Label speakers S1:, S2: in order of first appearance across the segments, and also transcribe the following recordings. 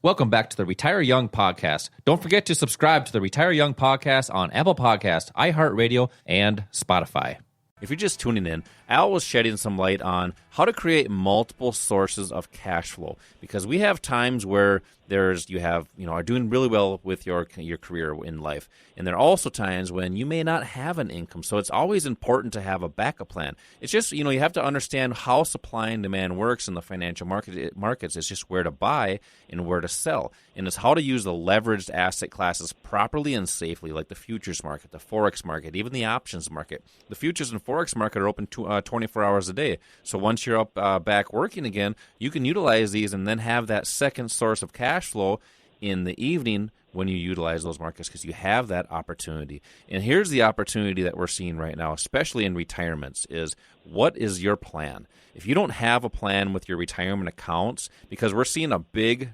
S1: Welcome back to the Retire Young podcast. Don't forget to subscribe to the Retire Young podcast on Apple Podcasts, iHeartRadio, and Spotify. If you're just tuning in, Al was shedding some light on how to create multiple sources of cash flow, because we have times where are doing really well with your career in life, and there are also times when you may not have an income. So it's always important to have a backup plan. It's just, you have to understand how supply and demand works in the financial markets. It's just where to buy and where to sell, and it's how to use the leveraged asset classes properly and safely, like the futures market, the forex market, even the options market. The futures and forex market are open 24 hours a day. So once you're up back working again, you can utilize these and then have that second source of cash flow in the evening when you utilize those markets, because you have that opportunity. And here's the opportunity that we're seeing right now, especially in retirements, is what is your plan? If you don't have a plan with your retirement accounts, because we're seeing a big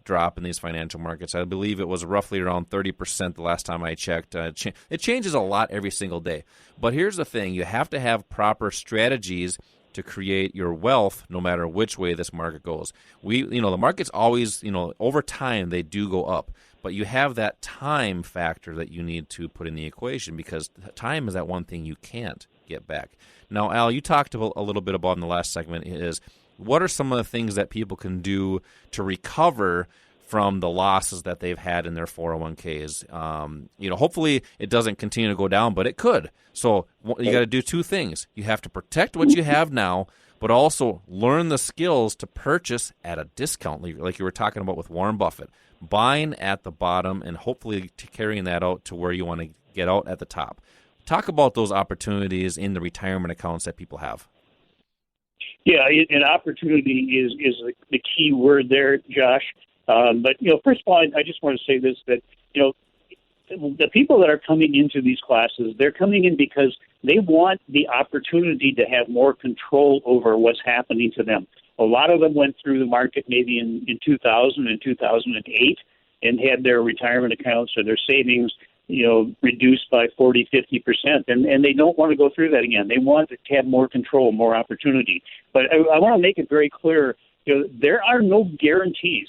S1: drop in these financial markets. I believe it was roughly around 30% the last time I checked. It changes a lot every single day. But here's the thing. You have to have proper strategies to create your wealth no matter which way this market goes. The markets always, over time they do go up. But you have that time factor that you need to put in the equation, because time is that one thing you can't get back. Now, Al, you talked a little bit about in the last segment is what are some of the things that people can do to recover from the losses that they've had in their 401ks. Hopefully it doesn't continue to go down, but it could. So you got to do two things. You have to protect what you have now, but also learn the skills to purchase at a discount, like you were talking about with Warren Buffett, buying at the bottom and hopefully carrying that out to where you want to get out at the top. Talk about those opportunities in the retirement accounts that people have.
S2: Yeah, an opportunity is the key word there, Josh. But first of all, I just want to say this, that the people that are coming into these classes, they're coming in because they want the opportunity to have more control over what's happening to them. A lot of them went through the market maybe in 2000 and 2008 and had their retirement accounts or their savings reduced by 40, 50%, and they don't want to go through that again. They want to have more control, more opportunity. But I want to make it very clear, there are no guarantees.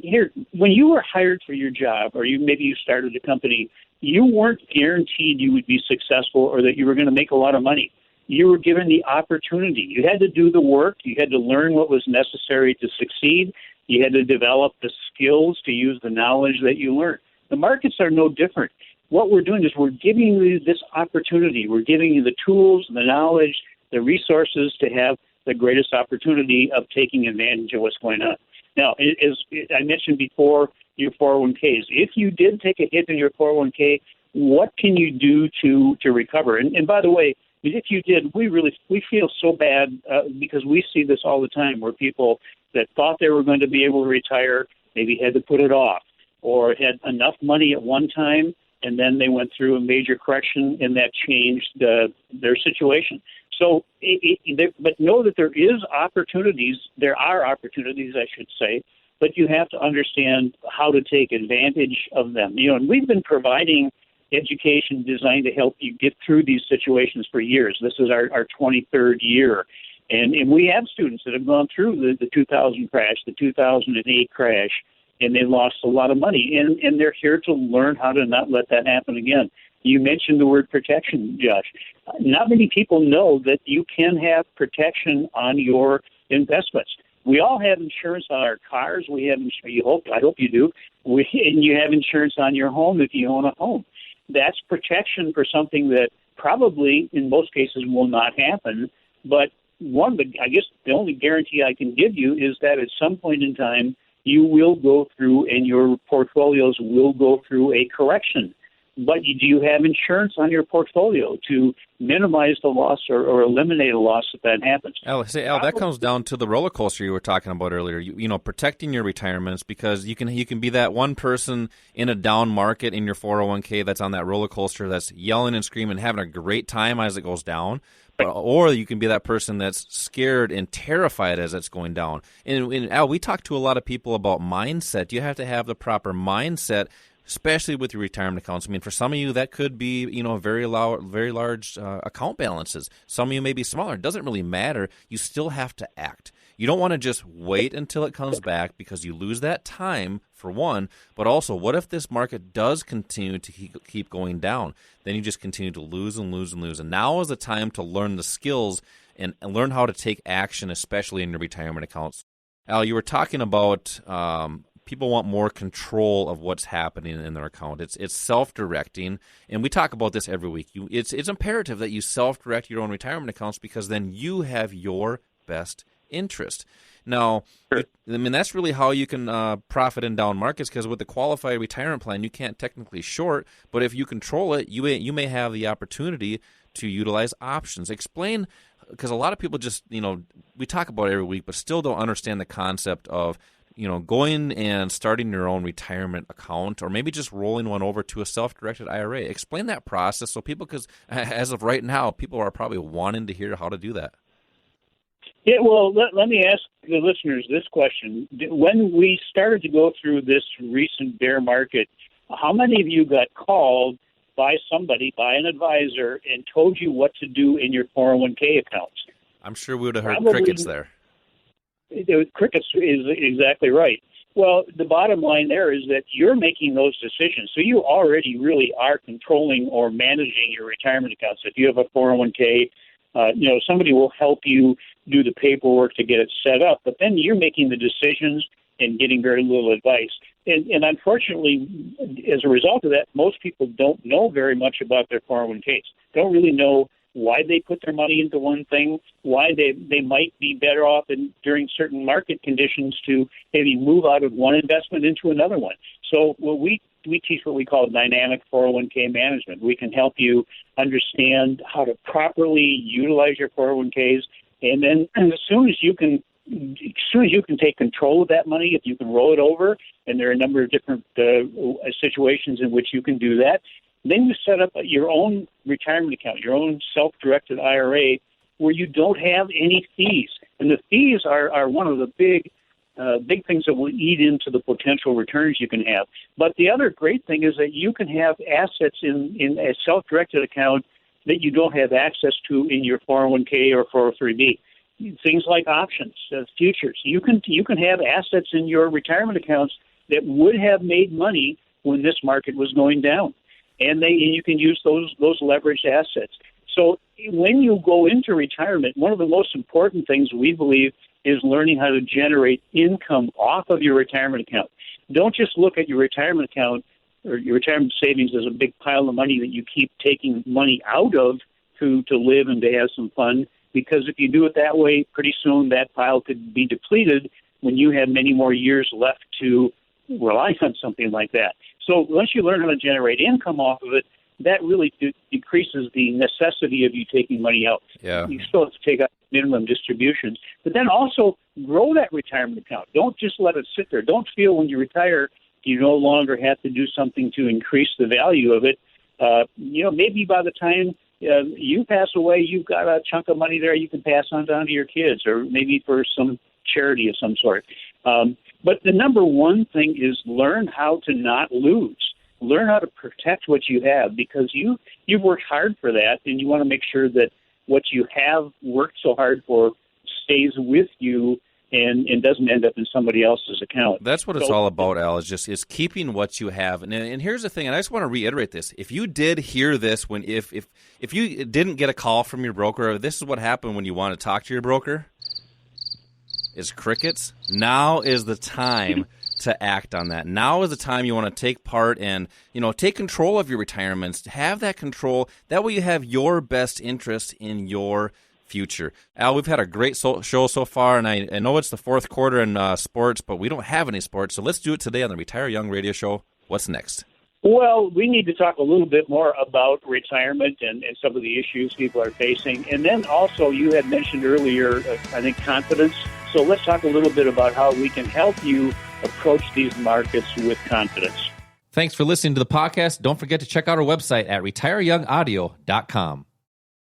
S2: Here, when you were hired for your job, or maybe you started a company, you weren't guaranteed you would be successful or that you were going to make a lot of money. You were given the opportunity. You had to do the work. You had to learn what was necessary to succeed. You had to develop the skills to use the knowledge that you learned. The markets are no different. What we're doing is we're giving you this opportunity. We're giving you the tools, the knowledge, the resources to have the greatest opportunity of taking advantage of what's going on. Now, as I mentioned before, your 401ks, if you did take a hit in your 401k, what can you do to recover? And by the way, if you did, we feel so bad because we see this all the time where people that thought they were going to be able to retire maybe had to put it off, or had enough money at one time, and then they went through a major correction, and that changed their situation. So, but know that there is opportunities. There are opportunities, I should say, but you have to understand how to take advantage of them. And we've been providing education designed to help you get through these situations for years. This is our 23rd year. And we have students that have gone through the 2000 crash, the 2008 crash, and they lost a lot of money. And they're here to learn how to not let that happen again. You mentioned the word protection, Josh. Not many people know that you can have protection on your investments. We all have insurance on our cars. We have, I hope you do. And you have insurance on your home if you own a home. That's protection for something that probably, in most cases, will not happen. But the only guarantee I can give you is that at some point in time, you will go through and your portfolios will go through a correction. But do you have insurance on your portfolio to minimize the loss or eliminate a loss if that happens?
S1: Al, that comes down to the roller coaster you were talking about earlier. Protecting your retirements, because you can be that one person in a down market in your 401k that's on that roller coaster that's yelling and screaming, having a great time as it goes down. Or you can be that person that's scared and terrified as it's going down. And Al, we talk to a lot of people about mindset. You have to have the proper mindset, especially with your retirement accounts. I mean, for some of you, that could be, very large account balances. Some of you may be smaller. It doesn't really matter. You still have to act. You don't want to just wait until it comes back because you lose that time, for one, but also what if this market does continue to keep going down? Then you just continue to lose and lose and lose. And now is the time to learn the skills and learn how to take action, especially in your retirement accounts. Al, you were talking about people want more control of what's happening in their account. It's self-directing, and we talk about this every week. It's imperative that you self-direct your own retirement accounts because then you have your best interest. Now, I mean, that's really how you can profit in down markets, because with the qualified retirement plan, you can't technically short, but if you control it, you may have the opportunity to utilize options. Explain, because a lot of people just, we talk about it every week, but still don't understand the concept of, going and starting your own retirement account, or maybe just rolling one over to a self-directed IRA. Explain that process so people, because as of right now, people are probably wanting to hear how to do that.
S2: Yeah, well, let me ask the listeners this question. When we started to go through this recent bear market, how many of you got called by somebody, by an advisor, and told you what to do in your 401k accounts?
S1: I'm sure we would have heard crickets there.
S2: Crickets is exactly right. Well, the bottom line there is that you're making those decisions. So you already really are controlling or managing your retirement accounts. If you have a 401k, somebody will help you do the paperwork to get it set up, but then you're making the decisions and getting very little advice. And unfortunately, as a result of that, most people don't know very much about their 401ks, don't really know why they put their money into one thing, why they might be better off during certain market conditions to maybe move out of one investment into another one. So we teach what we call dynamic 401k management. We can help you understand how to properly utilize your 401ks, and then as soon as you can take control of that money, if you can roll it over, and there are a number of different situations in which you can do that, then you set up your own retirement account, your own self-directed IRA, where you don't have any fees. And the fees are one of the big things that will eat into the potential returns you can have. But the other great thing is that you can have assets in a self-directed account that you don't have access to in your 401k or 403b. Things like options, futures. You can have assets in your retirement accounts that would have made money when this market was going down, and you can use those leveraged assets. So when you go into retirement, one of the most important things we believe is learning how to generate income off of your retirement account. Don't just look at your retirement account or your retirement savings as a big pile of money that you keep taking money out of to live and to have some fun, because if you do it that way, pretty soon that pile could be depleted when you have many more years left to rely on something like that. So once you learn how to generate income off of it, that really decreases the necessity of you taking money out.
S1: Yeah.
S2: You still have to take out minimum distributions, but then also grow that retirement account. Don't just let it sit there. Don't feel when you retire you no longer have to do something to increase the value of it. Maybe by the time you pass away, you've got a chunk of money there you can pass on down to your kids, or maybe for some charity of some sort. But the number one thing is learn how to not lose. Learn how to protect what you have, because you've worked hard for that, and you want to make sure that what you have worked so hard for stays with you and doesn't end up in somebody else's account.
S1: That's what it's all about, Al, is keeping what you have. And here's the thing, and I just want to reiterate this. If you did hear this, if you didn't get a call from your broker, this is what happened when you want to talk to your broker, is crickets. Now is the time to act on that. Now is the time you want to take part and, take control of your retirements, have that control. That way you have your best interest in your future. Al, we've had a great show so far, and I know it's the fourth quarter in sports, but we don't have any sports, so let's do it today on the Retire Young Radio Show. What's next?
S2: Well, we need to talk a little bit more about retirement and some of the issues people are facing. And then also, you had mentioned earlier, I think, confidence. So let's talk a little bit about how we can help you approach these markets with confidence.
S1: Thanks for listening to the podcast. Don't forget to check out our website at retireyoungaudio.com.